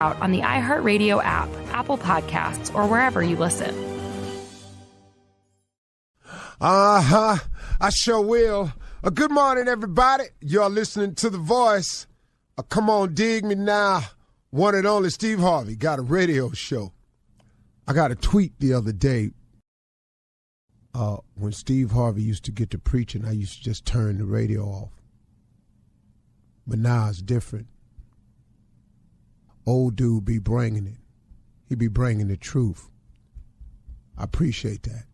out on the iHeartRadio app, Apple Podcasts, or wherever you listen. I sure will. Good morning, everybody. You're listening to The Voice. Come on, dig me now. One and only Steve Harvey got a radio show. I got a tweet the other day. When Steve Harvey used to get to preaching, I used to just turn the radio off. But now it's different. Old dude be bringing it. He be bringing the truth. I appreciate that.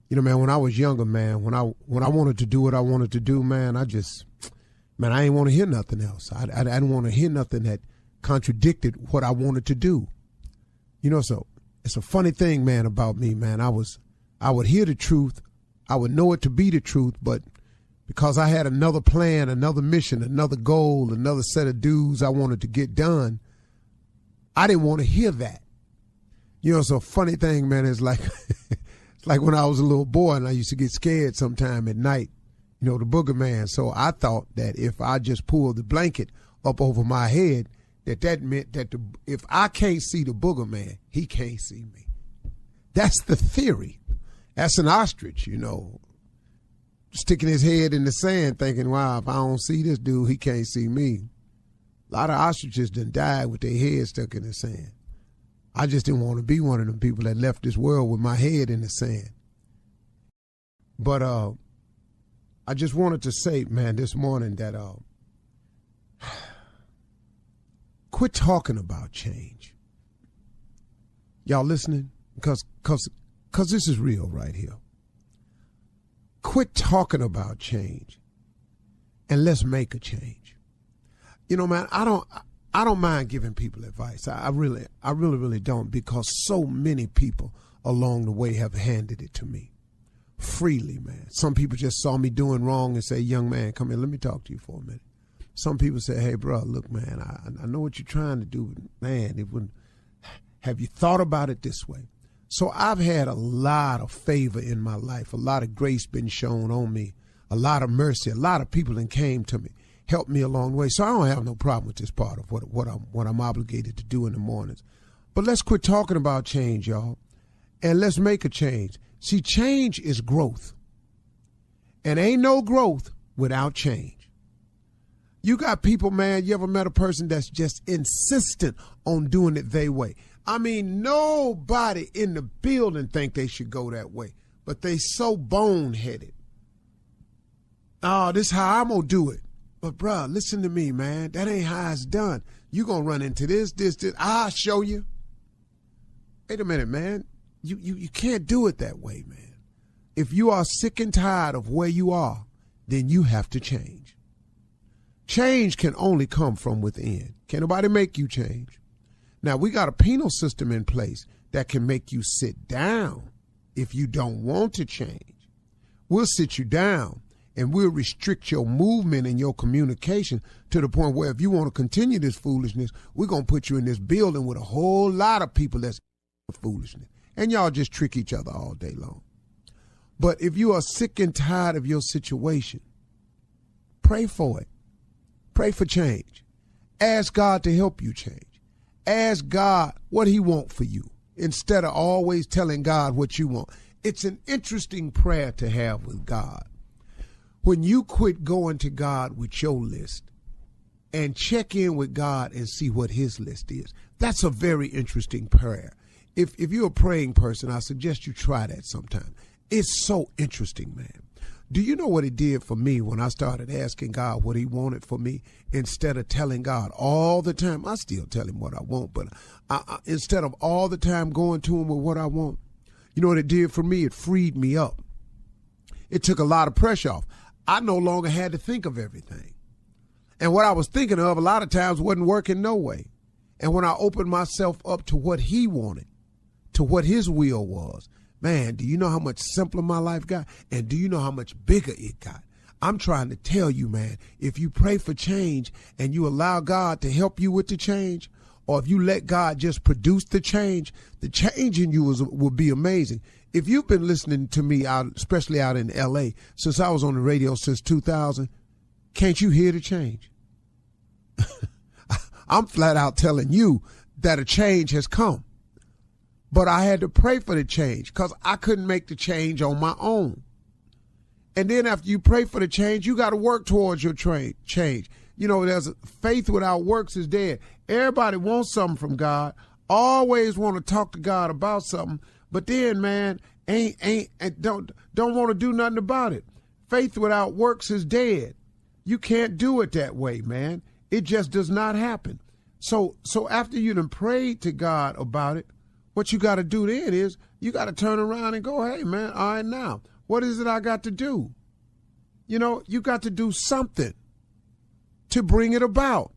You know, man, when I was younger, man, when I wanted to do what I wanted to do, man, I ain't want to hear nothing else. I didn't want to hear nothing that contradicted what I wanted to do. You know, so it's a funny thing, man, about me, man. I would hear the truth. I would know it to be the truth, but because I had another plan, another mission, another goal, another set of dues I wanted to get done, I didn't want to hear that. You know, it's a funny thing, man. It's like it's like when I was a little boy and I used to get scared sometime at night, you know, the booger man. So I thought that if I just pulled the blanket up over my head, that meant that if I can't see the booger man, he can't see me. That's the theory. That's an ostrich, you know, sticking his head in the sand thinking, wow, if I don't see this dude, he can't see me. A lot of ostriches done died with their head stuck in the sand. I just didn't want to be one of them people that left this world with my head in the sand. But I just wanted to say, man, this morning that quit talking about change. Y'all listening? Because this is real right here. Quit talking about change and let's make a change. You know, man, I don't mind giving people advice. I really don't, because so many people along the way have handed it to me freely, man. Some people just saw me doing wrong and say, young man, come here, let me talk to you for a minute. Some people say, hey, bro, look, man, I know what you're trying to do, but man, have you thought about it this way? So I've had a lot of favor in my life, a lot of grace been shown on me, a lot of mercy, a lot of people that came to me, helped me along the way. So I don't have no problem with this part of what I'm obligated to do in the mornings. But let's quit talking about change, y'all, and let's make a change. See, change is growth, and ain't no growth without change. You got people, man, you ever met a person that's just insistent on doing it their way? I mean, nobody in the building think they should go that way, but they so boneheaded. Oh, this is how I'm going to do it. But, bruh, listen to me, man. That ain't how it's done. You going to run into this. I'll show you. Wait a minute, man. You can't do it that way, man. If you are sick and tired of where you are, then you have to change. Change can only come from within. Can't nobody make you change. Now, we got a penal system in place that can make you sit down if you don't want to change. We'll sit you down and we'll restrict your movement and your communication to the point where if you want to continue this foolishness, we're going to put you in this building with a whole lot of people that's foolishness. And y'all just trick each other all day long. But if you are sick and tired of your situation, pray for it. Pray for change. Ask God to help you change. Ask God what he wants for you instead of always telling God what you want. It's an interesting prayer to have with God. When you quit going to God with your list and check in with God and see what his list is, that's a very interesting prayer. If you're a praying person, I suggest you try that sometime. It's so interesting, man. Do you know what it did for me when I started asking God what he wanted for me instead of telling God all the time? I still tell him what I want, but instead of all the time going to him with what I want, you know what it did for me? It freed me up. It took a lot of pressure off. I no longer had to think of everything. And what I was thinking of a lot of times wasn't working no way. And when I opened myself up to what he wanted, to what his will was, man, do you know how much simpler my life got? And do you know how much bigger it got? I'm trying to tell you, man, if you pray for change and you allow God to help you with the change, or if you let God just produce the change in you will be amazing. If you've been listening to me out, especially out in L.A., since I was on the radio since 2000, can't you hear the change? I'm flat out telling you, that a change has come. But I had to pray for the change because I couldn't make the change on my own. And then after you pray for the change, you got to work towards your change. You know, there's faith without works is dead. Everybody wants something from God, always want to talk to God about something, but then, man, don't want to do nothing about it. Faith without works is dead. You can't do it that way, man. It just does not happen. So after you done prayed to God about it, what you got to do then is you got to turn around and go, hey, man, all right, now, what is it I got to do? You know, you got to do something to bring it about.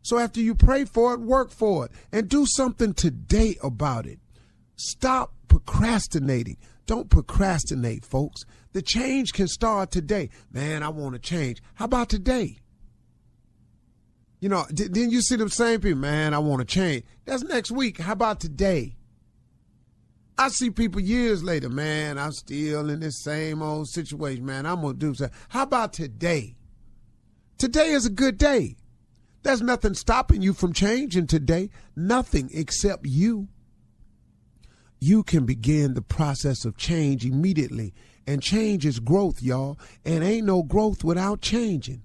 So after you pray for it, work for it, and do something today about it. Stop procrastinating. Don't procrastinate, folks. The change can start today. Man, I want to change. How about today? You know, then you see them same people, man, I want to change. That's next week. How about today? I see people years later, man, I'm still in this same old situation, man. I'm going to do something. How about today? Today is a good day. There's nothing stopping you from changing today. Nothing except you. You can begin the process of change immediately. And change is growth, y'all. And ain't no growth without changing.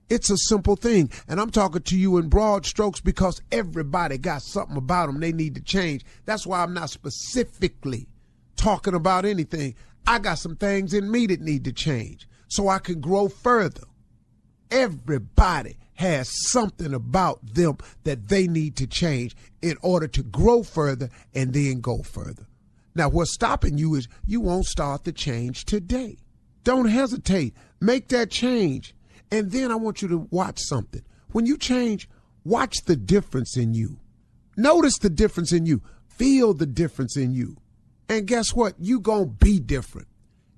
It's a simple thing. And I'm talking to you in broad strokes because everybody got something about them they need to change. That's why I'm not specifically talking about anything. I got some things in me that need to change so I can grow further. Everybody has something about them that they need to change in order to grow further and then go further. Now, what's stopping you is you won't start the change today. Don't hesitate. Make that change. And then I want you to watch something. When you change, watch the difference in you. Notice the difference in you. Feel the difference in you. And guess what? You gonna be different.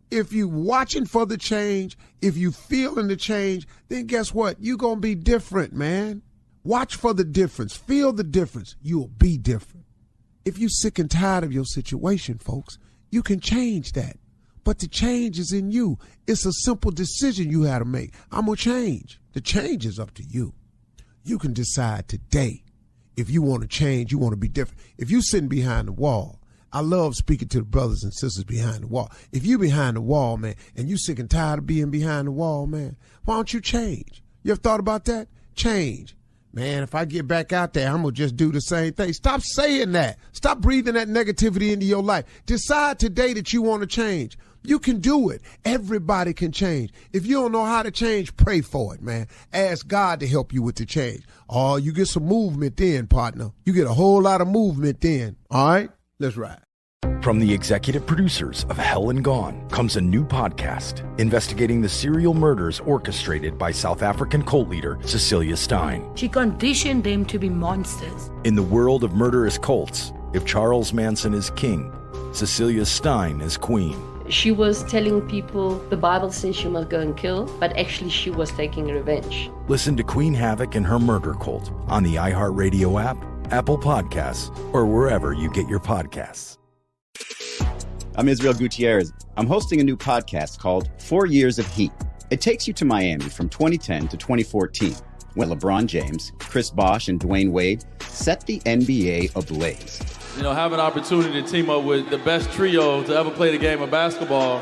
If you watching for the change, if you feeling the change, then guess what? You gonna be different, man. Watch for the difference. Feel the difference. You'll be different. If you sick and tired of your situation, folks, you can change that. But the change is in you. It's a simple decision you have to make. I'm going to change. The change is up to you. You can decide today if you want to change, you want to be different. If you're sitting behind the wall, I love speaking to the brothers and sisters behind the wall. If you're behind the wall, man, and you're sick and tired of being behind the wall, man, why don't you change? You ever thought about that? Change. Man, if I get back out there, I'm going to just do the same thing. Stop saying that. Stop breathing that negativity into your life. Decide today that you want to change. You can do it. Everybody can change. If you don't know how to change, pray for it, man. Ask God to help you with the change. Oh, you get some movement then, partner. You get a whole lot of movement then. All right? Let's ride. From the executive producers of Hell and Gone comes a new podcast investigating the serial murders orchestrated by South African cult leader Cecilia Stein. She conditioned them to be monsters. In the world of murderous cults, if Charles Manson is king, Cecilia Stein is queen. She was telling people the Bible says she must go and kill, but actually she was taking revenge. Listen to Queen Havoc and her murder cult on the iHeartRadio app, Apple Podcasts, or wherever you get your podcasts. I'm Israel Gutierrez. I'm hosting a new podcast called 4 Years of Heat. It takes you to Miami from 2010 to 2014, when LeBron James, Chris Bosh, and Dwayne Wade set the NBA ablaze. You know, have an opportunity to team up with the best trio to ever play the game of basketball.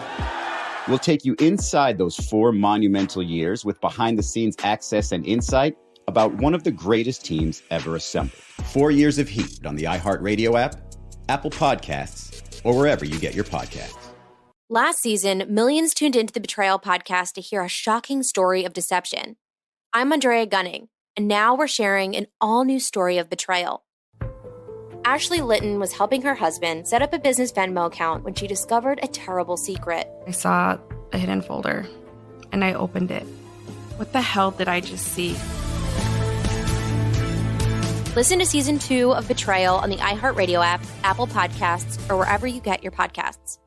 We'll take you inside those 4 monumental years with behind-the-scenes access and insight about one of the greatest teams ever assembled. 4 Years of Heat on the iHeartRadio app, Apple Podcasts, or wherever you get your podcasts. Last season, millions tuned into the Betrayal podcast to hear a shocking story of deception. I'm Andrea Gunning, and now we're sharing an all-new story of betrayal. Ashley Litton was helping her husband set up a business Venmo account when she discovered a terrible secret. I saw a hidden folder, and I opened it. What the hell did I just see? Listen to Season 2 of Betrayal on the iHeartRadio app, Apple Podcasts, or wherever you get your podcasts.